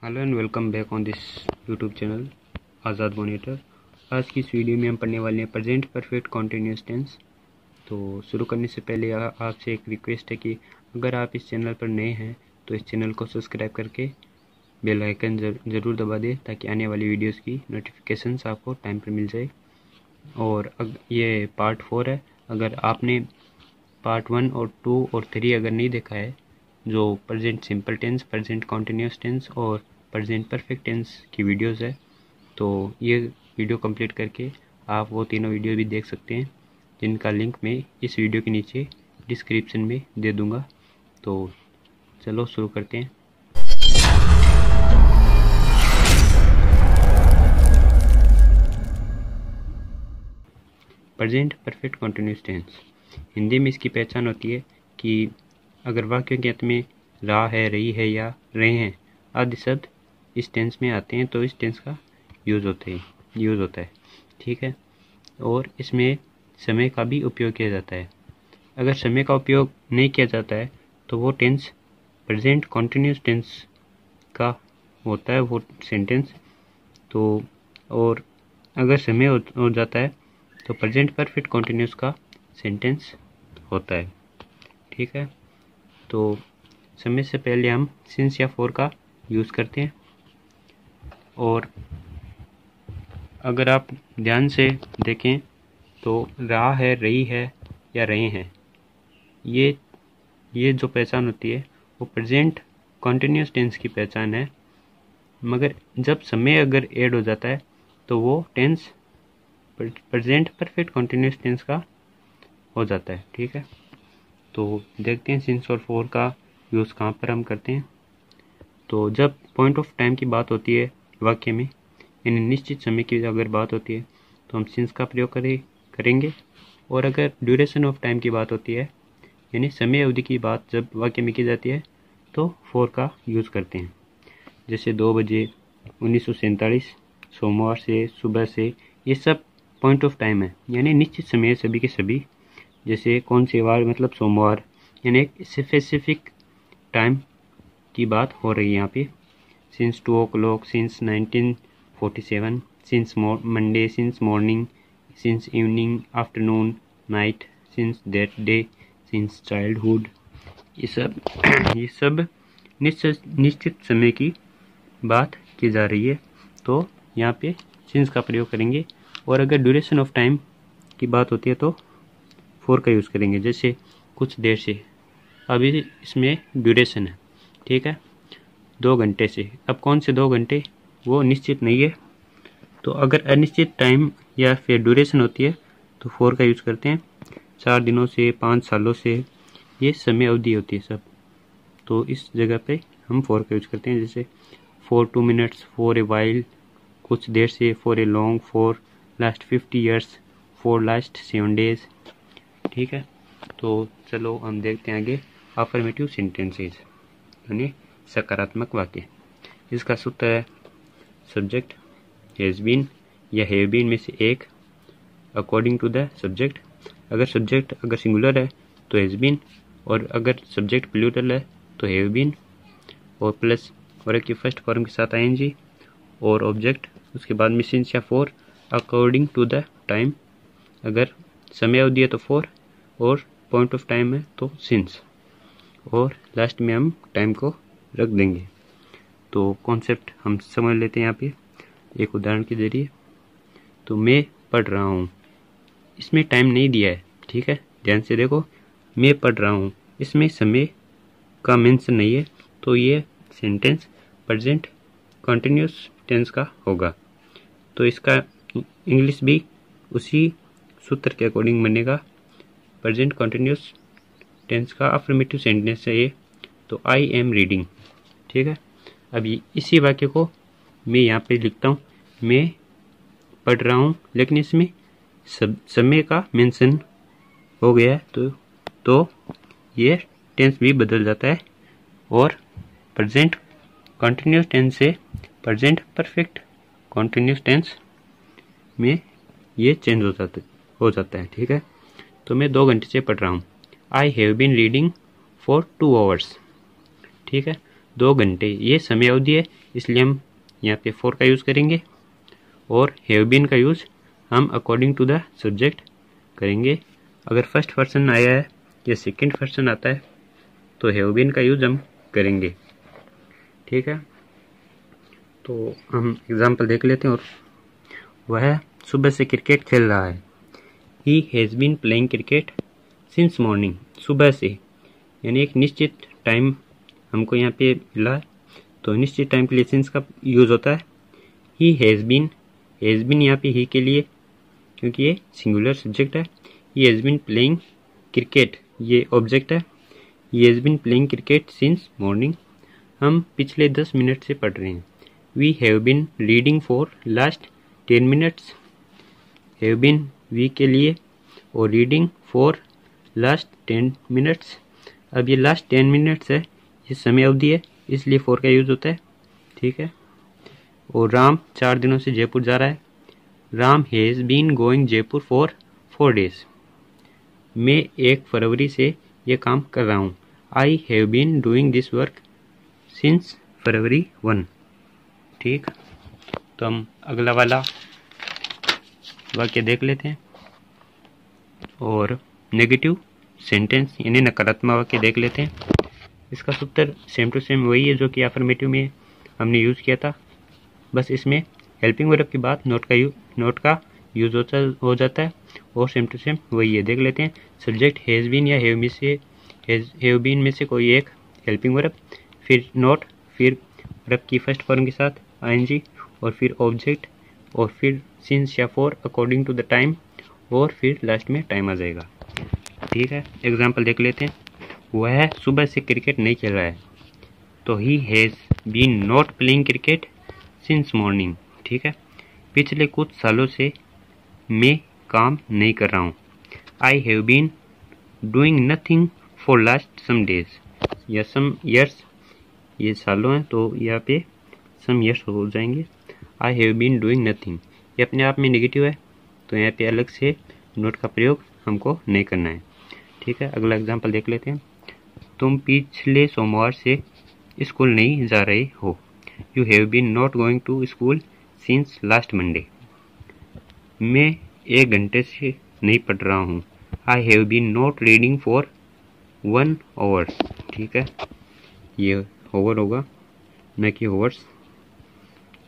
Hello and welcome back on this YouTube channel Azad monitor. आज की इस video में हम पढ़ने वाले हैं प्रेजेंट परफेक्ट कॉन्टिन्यूस टेंस। तो शुरू करने से पहले आपसे एक रिक्वेस्ट है कि अगर आप इस चैनल पर नए हैं तो इस चैनल को सब्सक्राइब करके बेल आइकन ज़रूर दबा दें ताकि आने वाली वीडियोस की नोटिफिकेशंस आपको टाइम पर मिल जाए। और ये पार्ट 4 है। अगर आपने पार्ट 1 और 2 और 3 अगर नहीं देखा है, जो present simple tense, present continuous tense और प्रेजेंट परफेक्ट टेंस की वीडियोस है, तो ये वीडियो कंप्लीट करके आप वो तीनों वीडियो भी देख सकते हैं, जिनका लिंक मैं इस वीडियो के नीचे डिस्क्रिप्शन में दे दूंगा। तो चलो शुरू करते हैं। Present perfect continuous tense Hindi में इसकी पहचान होती है कि अगर वाक्यों के अंत में रहा है, रही है या रहे हैं आदि शब्द इस टेंस में आते हैं तो इस टेंस का यूज़ होता है। ठीक है। और इसमें समय का भी उपयोग किया जाता है। अगर समय का उपयोग नहीं किया जाता है तो वो टेंस प्रेजेंट कॉन्टिन्यूस टेंस का होता है, वो सेंटेंस। तो और अगर समय हो जाता है तो प्रेजेंट परफेक्ट कॉन्टिन्यूस का सेंटेंस होता है। ठीक है। तो समय से पहले हम सिंस या फॉर का यूज़ करते हैं। और अगर आप ध्यान से देखें तो रहा है, रही है या रहे हैं, ये जो पहचान होती है वो प्रेजेंट कॉन्टिन्यूस टेंस की पहचान है। मगर जब समय अगर ऐड हो जाता है तो वो tense present perfect continuous tense का हो जाता है। ठीक है। तो देखते हैं सिंस और फॉर का यूज़ कहाँ पर हम करते हैं। तो जब पॉइंट ऑफ टाइम की बात होती है वाक्य में, यानी निश्चित समय की अगर बात होती है तो हम सिंस का प्रयोग करेंगे। और अगर ड्यूरेशन ऑफ टाइम की बात होती है, यानी समय अवधि की बात जब वाक्य में की जाती है, तो फॉर का यूज़ करते हैं। जैसे 2 बजे 1947 सोमवार से सुबह से, ये सब पॉइंट ऑफ टाइम है, यानी निश्चित समय है सभी के सभी। जैसे कौन से वार, मतलब सोमवार, यानी एक स्पेसिफिक टाइम की बात हो रही है यहाँ पे। Since 2 o'clock, since 1947, since Monday, since morning, since evening, afternoon, night, since that day, since childhood, ये सब निश्चित समय की बात की जा रही है, तो यहाँ पे सिंस का प्रयोग करेंगे। और अगर ड्यूरेशन ऑफ टाइम की बात होती है तो फॉर का यूज़ करेंगे। जैसे कुछ देर से, अभी इसमें ड्यूरेशन है, ठीक है, 2 घंटे से। अब कौन से 2 घंटे, वो निश्चित नहीं है। तो अगर अनिश्चित टाइम या फिर ड्यूरेशन होती है तो फॉर का यूज़ करते हैं। 4 दिनों से, 5 सालों से, ये समय अवधि होती है सब, तो इस जगह पे हम फॉर का यूज़ करते हैं। जैसे for 2 minutes, for a while, कुछ देर से, for a long, for last 50 years, for last 7 days। ठीक है। तो चलो हम देखते हैं आगे अफर्मेटिव सेंटेंसेस, यानी सकारात्मक वाक्य। इसका सूत्र है सब्जेक्ट हैज़ बीन या हैव बीन में से एक अकॉर्डिंग टू द सब्जेक्ट। अगर सब्जेक्ट अगर सिंगुलर है तो हैज़ बीन, और अगर सब्जेक्ट प्लूरल है तो हैव बीन, और प्लस वर्ब की फर्स्ट फॉर्म के साथ आईएनजी और ऑब्जेक्ट, उसके बाद में सिंस या for according to the time. अगर समय अवधि है तो फॉर, और पॉइंट ऑफ टाइम है तो सिंस, और लास्ट में हम टाइम को रख देंगे। तो कॉन्सेप्ट हम समझ लेते हैं यहाँ पे एक उदाहरण के जरिए। तो मैं पढ़ रहा हूँ, इसमें टाइम नहीं दिया है, ठीक है, ध्यान से देखो। मैं पढ़ रहा हूँ, इसमें समय का मेंशन नहीं है, तो ये सेंटेंस प्रेजेंट कंटिन्यूस टेंस का होगा। तो इसका इंग्लिश भी उसी सूत्र के अकॉर्डिंग बनेगा। प्रेजेंट कंटिन्यूस टेंस का अफर्मेटिव सेंटेंस है ये, तो आई एम रीडिंग। ठीक है। अभी इसी वाक्य को मैं यहाँ पे लिखता हूँ, मैं पढ़ रहा हूँ, लेकिन इसमें समय का मेंशन हो गया है, तो ये टेंस भी बदल जाता है, और प्रेजेंट कंटिन्यूस टेंस से प्रेजेंट परफेक्ट कंटिन्यूस टेंस में ये चेंज हो जाता है। ठीक है। तो मैं 2 घंटे से पढ़ रहा हूँ, I have been reading for 2 hours। ठीक है। 2 घंटे ये समय अवधि है, इसलिए हम यहाँ पे फॉर का यूज़ करेंगे और हैव बीन का यूज़ हम अकॉर्डिंग टू द सब्जेक्ट करेंगे। अगर फर्स्ट पर्सन आया है या सेकंड पर्सन आता है तो हैव बीन का यूज़ हम करेंगे। ठीक है, तो हम एग्जांपल देख लेते हैं। और वह सुबह से क्रिकेट खेल रहा है। He has been playing cricket since morning. सुबह से यानी एक निश्चित टाइम हमको यहाँ पे मिला है, तो निश्चित टाइम के लिए सिंस का यूज़ होता है। ही हैज़ बीन यहाँ पे ही के लिए, क्योंकि ये सिंगुलर सब्जेक्ट है। He has been playing cricket ये ऑब्जेक्ट है। He has been playing cricket since morning हम पिछले 10 मिनट से पढ़ रहे हैं। We have been reading for last 10 minutes. Have been V के लिए और रीडिंग फॉर लास्ट 10 मिनट्स। अब ये लास्ट 10 मिनट्स है, ये समय अवधि है, इसलिए फॉर का यूज़ होता है। ठीक है, और राम 4 दिनों से जयपुर जा रहा है। Ram has been going Jaipur for 4 days. मैं 1 फरवरी से ये काम कर रहा हूँ। I have been doing this work since February 1। ठीक, तो हम अगला वाला वाक्य देख लेते हैं और नेगेटिव सेंटेंस यानी नकारात्मक वाक्य देख लेते हैं। इसका सूत्र सेम टू सेम वही है जो कि अफर्मेटिव में हमने यूज़ किया था, बस इसमें हेल्पिंग वर्ब के बाद नोट का यूज़ हो जाता है और सेम टू सेम वही है। देख लेते हैं। सब्जेक्ट हैज़ बीन या हैव बीन में से कोई एक हेल्पिंग वर्ब, फिर नोट, फिर वर्ब की फर्स्ट फॉर्म के साथ आईएनजी और फिर ऑब्जेक्ट और फिर सिंस या for according to the time और फिर लास्ट में टाइम आ जाएगा। ठीक है, एग्जाम्पल देख लेते हैं। वह सुबह से क्रिकेट नहीं खेल रहा है, तो he has been not playing cricket since morning. ठीक है, पिछले कुछ सालों से मैं काम नहीं कर रहा हूँ। I have been doing nothing for last some days या सम ईयर्स, ये सालों हैं तो यहाँ पे सम ईयर्स हो जाएंगे। I have been doing nothing ये अपने आप में नेगेटिव है, तो यहाँ पे अलग से नोट का प्रयोग हमको नहीं करना है। ठीक है, अगला एग्जाम्पल देख लेते हैं। तुम पिछले सोमवार से स्कूल नहीं जा रहे हो। You have been not going to school since last Monday. मैं 1 घंटे से नहीं पढ़ रहा हूँ। I have been not reading for 1 hour. ठीक है, ये ओवर होगा न कि ओवर्स।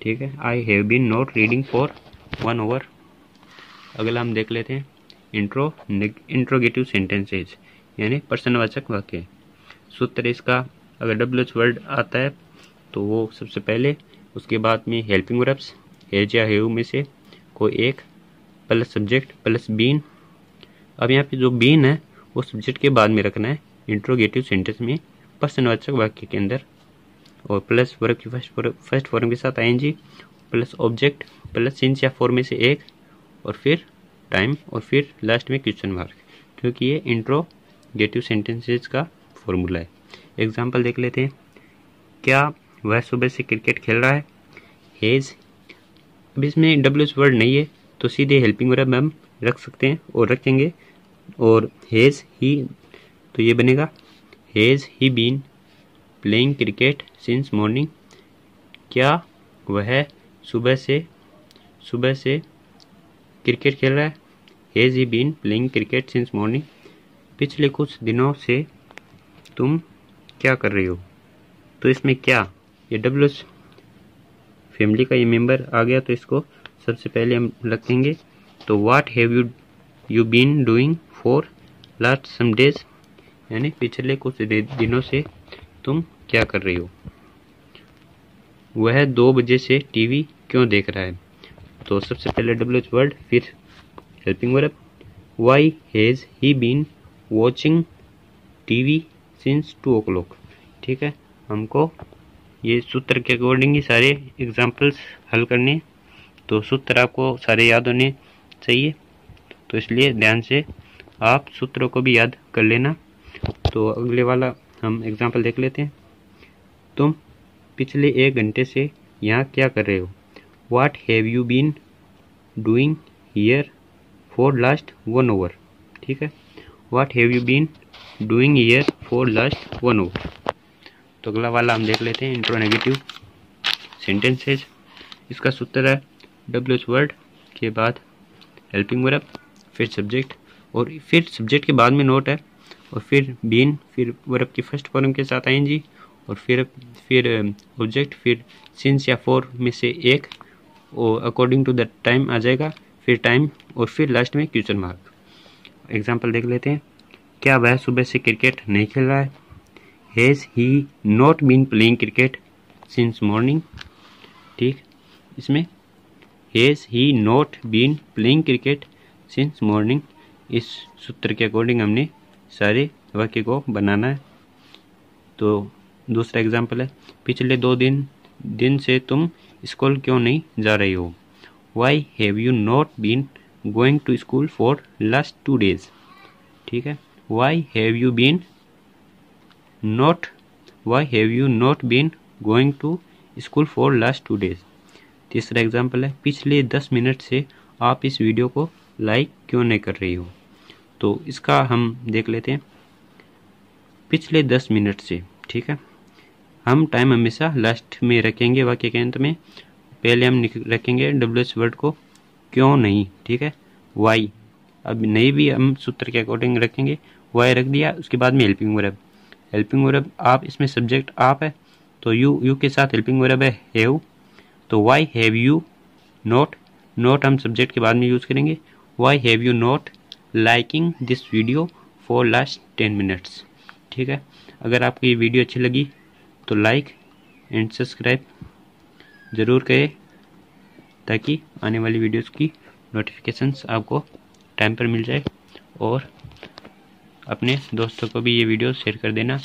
ठीक है, I have been not reading for 1 hour. अगला हम देख लेते हैं इंट्रोगेटिव सेंटेंसेज यानी प्रश्नवाचक वाक्य। सूत्र इसका अगर WH वर्ड आता है तो वो सबसे पहले, उसके बाद में हेल्पिंग वर्ब्स हैज या हैव में से कोई एक प्लस सब्जेक्ट प्लस बीन। अब यहाँ पे जो बीन है वो सब्जेक्ट के बाद में रखना है इंट्रोगेटिव सेंटेंस में प्रश्नवाचक वाक्य के अंदर, और प्लस वर्ब की फर्स्ट फॉर्म के साथ ING plus object plus since या फॉर में से एक और फिर टाइम और फिर लास्ट में क्वेश्चन मार्क, क्योंकि ये इंट्रोगेटिव सेंटेंसेस का फॉर्मूला है। एग्जाम्पल देख लेते हैं। क्या वह सुबह से क्रिकेट खेल रहा है? हैज़। अब इसमें WH वर्ड नहीं है तो सीधे हेल्पिंग वर्ब हम रख सकते हैं और रखेंगे, और हैज़ ही तो ये बनेगा has he been playing cricket since morning. क्या वह सुबह से क्रिकेट खेल रहा है? Has he been playing cricket since morning. पिछले कुछ दिनों से तुम क्या कर रही हो? तो इसमें क्या, ये WH फैमिली का ये मेंबर आ गया, तो इसको सबसे पहले हम रखेंगे। तो what have you been doing for last some days, यानी पिछले कुछ दिनों से तुम क्या कर रही हो। वह 2 बजे से टीवी क्यों देख रहा है? तो सबसे पहले WH वर्ड फिर helping verb. Why has he been watching TV since 2 o'clock। ठीक है, हमको ये सूत्र के अकॉर्डिंग ही सारे एग्जाम्पल्स हल करने, तो सूत्र आपको सारे याद होने चाहिए, तो इसलिए ध्यान से आप सूत्रों को भी याद कर लेना। तो अगले वाला हम एग्जाम्पल देख लेते हैं। तुम पिछले 1 घंटे से यहाँ क्या कर रहे हो? What have you been doing here for last 1 hour। ठीक है, what have you been doing here for last 1 hour। तो अगला वाला हम देख लेते हैं, इंट्रोनेगेटिव सेंटेंसेज। इसका सूत्र है WH वर्ड के बाद हेल्पिंग वर्ब, फिर सब्जेक्ट, और फिर सब्जेक्ट के बाद में नोट है, और फिर बीन, फिर वर्ब की फर्स्ट फॉर्म के साथ ING, और फिर ऑब्जेक्ट, फिर सिंस या फॉर में से एक, और अकॉर्डिंग टू द टाइम आ जाएगा, फिर टाइम, और फिर लास्ट में क्वेश्चन मार्क। एग्जाम्पल देख लेते हैं। क्या वह सुबह से क्रिकेट नहीं खेल रहा है? Has he not been playing cricket since morning. ठीक, इसमें has he not been playing cricket since morning, इस सूत्र के अकॉर्डिंग हमने सारे वाक्य को बनाना है। तो दूसरा एग्जाम्पल है, पिछले 2 दिन से तुम स्कूल क्यों नहीं जा रही हो? Why have you not been going to school for last 2 days। ठीक है, why have you not been going to school for last 2 days। तीसरा एग्जाम्पल है, पिछले 10 मिनट से आप इस वीडियो को लाइक क्यों नहीं कर रही हो? तो इसका हम देख लेते हैं, पिछले 10 मिनट से। ठीक है, हम टाइम हमेशा लास्ट में रखेंगे वाक्य के अंत में, पहले हम रखेंगे WH वर्ड को क्यों नहीं। ठीक है, वाई, अब नहीं भी हम सूत्र के अकॉर्डिंग रखेंगे, वाई रख दिया, उसके बाद में हेल्पिंग वर्ब आप, इसमें सब्जेक्ट आप है, तो यू के साथ हेल्पिंग वर्ब है हैव, तो वाई हैव यू नॉट हम सब्जेक्ट के बाद में यूज़ करेंगे, Y have you not liking this video for last 10 minutes। ठीक है, अगर आपको ये वीडियो अच्छी लगी तो लाइक एंड सब्सक्राइब ज़रूर करें, ताकि आने वाली वीडियोस की नोटिफिकेशंस आपको टाइम पर मिल जाए, और अपने दोस्तों को भी ये वीडियो शेयर कर देना।